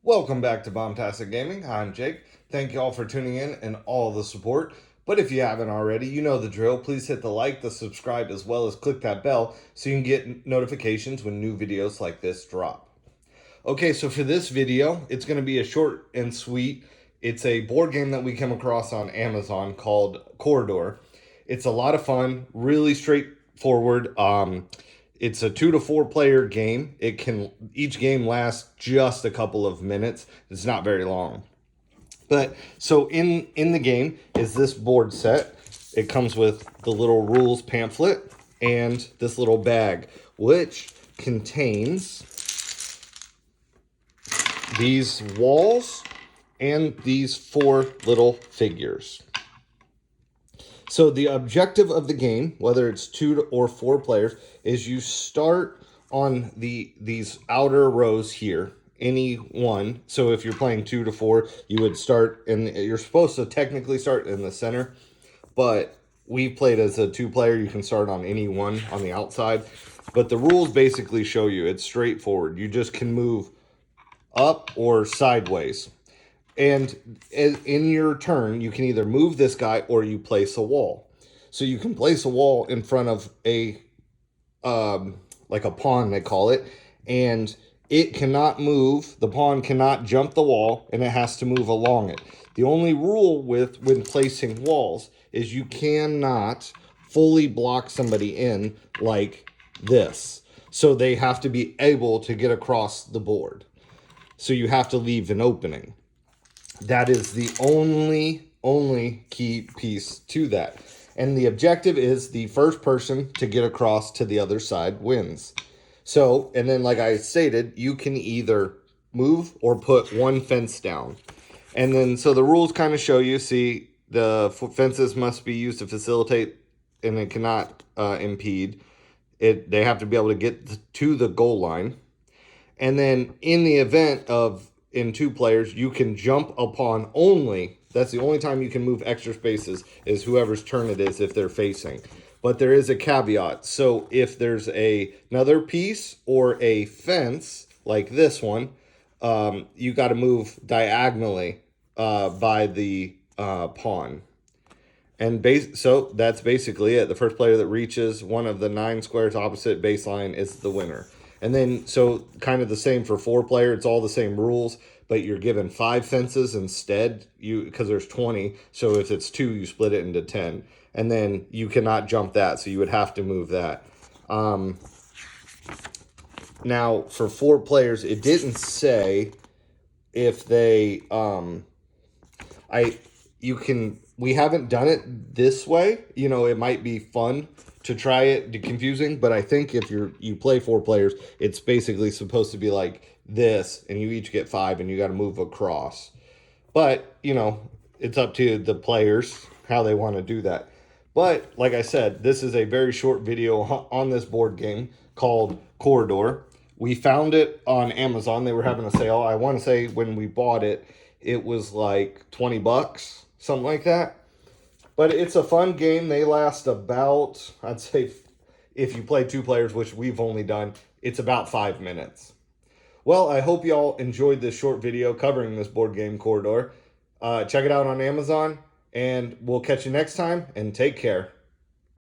Welcome back to Bombtastic Gaming. I'm Jake. Thank you all for tuning in and all the support. But if you haven't already, you know the drill. Please hit the like, the subscribe, as well as click that bell so you can get notifications when new videos like this drop. Okay, so for this video, it's going to be a short and sweet. It's a board game that we came across on Amazon called Quoridor. It's a lot of fun, really straightforward. It's a 2 to 4 player game. Each game lasts just a couple of minutes. It's not very long. But so in the game is this board set. It comes with the little rules pamphlet and this little bag, which contains these walls and these 4 little figures. So the objective of the game, whether it's 2 or 4 players, is you start on these outer rows here, any one. So if you're playing 2 to 4, you would start, and you're supposed to technically start in the center, but we played as a 2-player. You can start on any one on the outside, but the rules basically show you it's straightforward. You just can move up or sideways. And in your turn, you can either move this guy or you place a wall. So you can place a wall in front of a, like a pawn, they call it, and it cannot move. The pawn cannot jump the wall, and it has to move along it. The only rule when placing walls is you cannot fully block somebody in like this. So they have to be able to get across the board. So you have to leave an opening. That is the only key piece to that. And the objective is the first person to get across to the other side wins. So, and then like I stated, you can either move or put one fence down. And then, so the rules kind of show you, see, the fences must be used to facilitate and it cannot impede. They have to be able to get to the goal line. And then in the event of in 2 players, you can jump upon only, that's the only time you can move extra spaces, is whoever's turn it is if they're facing. But there is a caveat. So if there's another piece or a fence, like this one, you got to move diagonally by the pawn. And so that's basically it. The first player that reaches one of the 9 squares opposite baseline is the winner. And then, so kind of the same for 4-player. It's all the same rules, but you're given 5 fences instead, because there's 20. So if it's 2, you split it into 10. And then you cannot jump that, so you would have to move that. Now, for 4 players, it didn't say if they... we haven't done it this way. You know, it might be fun to try it, confusing, but I think if you play 4 players, it's basically supposed to be like this, and you each get 5, and you got to move across. But, you know, it's up to the players how they want to do that. But, like I said, this is a very short video on this board game called Quoridor. We found it on Amazon. They were having a sale. I want to say when we bought it, it was like 20 bucks, something like that. But it's a fun game. They last about, I'd say, if you play 2 players, which we've only done, it's about 5 minutes. Well, I hope y'all enjoyed this short video covering this board game, Quoridor. Check it out on Amazon, and we'll catch you next time, and take care.